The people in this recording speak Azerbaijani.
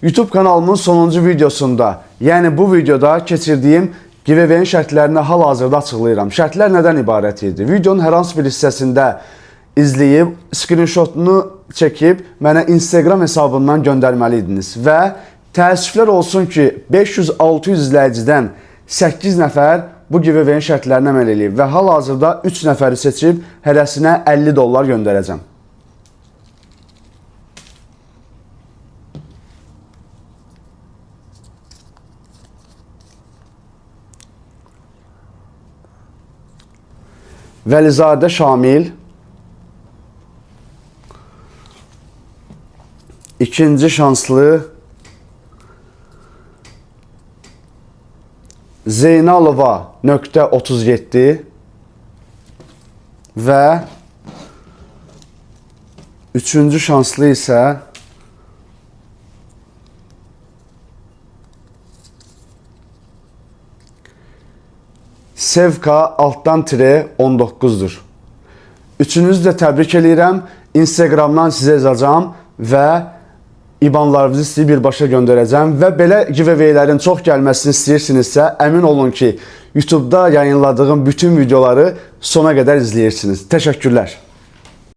YouTube kanalımın sonuncu videosunda, yəni bu videoda keçirdiyim giveaway şərtlərini hal-hazırda açıqlayıram. Şərtlər nədən ibarət idi? Videonun hər hansı bir hissəsində izləyib, screenshotunu çəkib mənə Instagram hesabından göndərməliydiniz. Və təəssüflər olsun ki, 500-600 izləyicidən 8 nəfər bu giveaway şərtlərini əməl eləyib və hal-hazırda 3 nəfəri seçib hərəsinə $50 göndərəcəm. Vəlizadə Şamil, ikinci şanslı Zeynalova.37 və üçüncü şanslı isə Sevka_19'dur. Üçünüzü də təbrik edirəm. Instagramdan sizə yazacağım və IBANlarınızı sizə birbaşa göndərəcəm. Və belə giveawaylərin çox gəlməsini istəyirsinizsə, əmin olun ki, YouTube'da yayınladığım bütün videoları sona qədər izləyirsiniz. Təşəkkürlər.